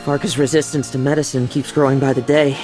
Varka's resistance to medicine keeps growing by the day.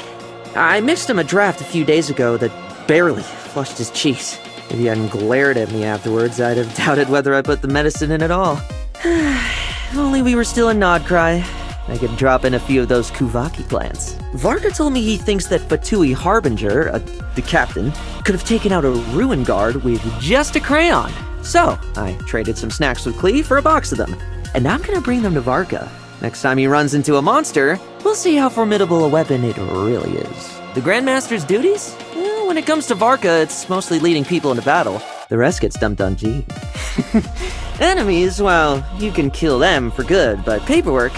I mixed him a draft a few days ago that barely flushed his cheeks. If he hadn't glared at me afterwards, I'd have doubted whether I put the medicine in at all. If only we were still in Nodcry. I could drop in a few of those Kuvaki plants. Varka told me he thinks that Fatui Harbinger, the captain, could have taken out a ruin guard with just a crayon. So, I traded some snacks with Klee for a box of them, and I'm gonna bring them to Varka. Next time he runs into a monster, we'll see how formidable a weapon it really is. The Grandmaster's duties? Well, when it comes to Varka, it's mostly leading people into battle. The rest gets dumped on G. Enemies, well, you can kill them for good, but paperwork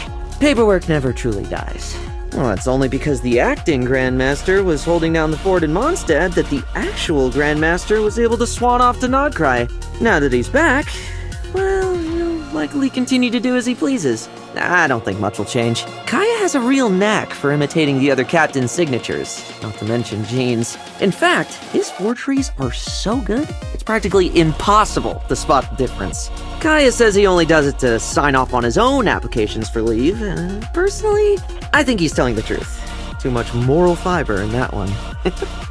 never truly dies. Well, that's only because the acting Grandmaster was holding down the fort in Mondstadt that the actual Grandmaster was able to swan off to Nodcry. Now that he's back, well, he'll likely continue to do as he pleases. I don't think much will change. Kaeya has a real knack for imitating the other captain's signatures, not to mention Jean's. In fact, his forgeries are so good, it's practically impossible to spot the difference. Kaeya says he only does it to sign off on his own applications for leave. Personally, I think he's telling the truth. Too much moral fiber in that one.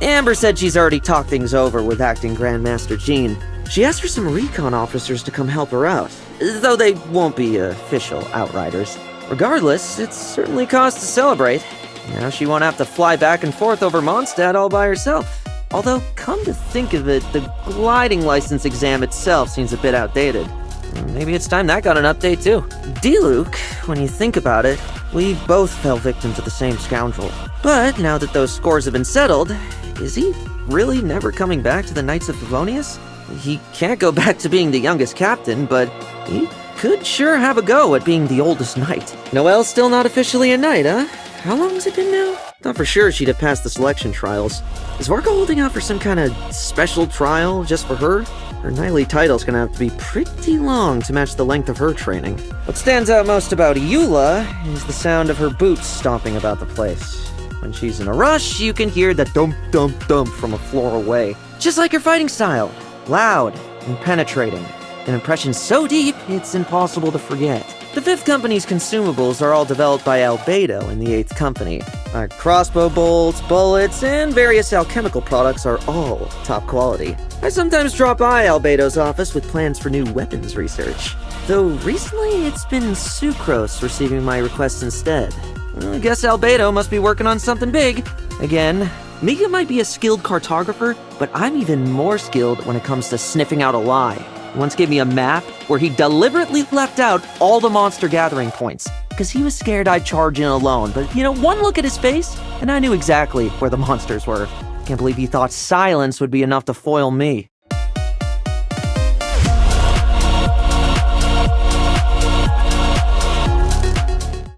Amber said she's already talked things over with acting Grandmaster Jean. She asked for some recon officers to come help her out, though they won't be official Outriders. Regardless, it's certainly cause to celebrate. Now she won't have to fly back and forth over Mondstadt all by herself. Although, come to think of it, the gliding license exam itself seems a bit outdated. Maybe it's time that got an update too. Diluc, when you think about it, we both fell victim to the same scoundrel. But now that those scores have been settled, is he really never coming back to the Knights of Favonius? He can't go back to being the youngest captain, but he could sure have a go at being the oldest knight. Noelle's still not officially a knight, huh? How long has it been now? Thought for sure she'd have passed the selection trials. Is Varka holding out for some kind of special trial just for her? Her knightly title's gonna have to be pretty long to match the length of her training. What stands out most about Eula is the sound of her boots stomping about the place. When she's in a rush, you can hear the dump dump dump from a floor away. Just like her fighting style. Loud and penetrating. An impression so deep, it's impossible to forget. The 5th Company's consumables are all developed by Albedo in the 8th Company. Our crossbow bolts, bullets, and various alchemical products are all top quality. I sometimes drop by Albedo's office with plans for new weapons research. Though recently, it's been Sucrose receiving my requests instead. Well, I guess Albedo must be working on something big. Again, Mika might be a skilled cartographer, but I'm even more skilled when it comes to sniffing out a lie. He once gave me a map where he deliberately left out all the monster gathering points, because he was scared I'd charge in alone. But, one look at his face, and I knew exactly where the monsters were. Can't believe he thought silence would be enough to foil me.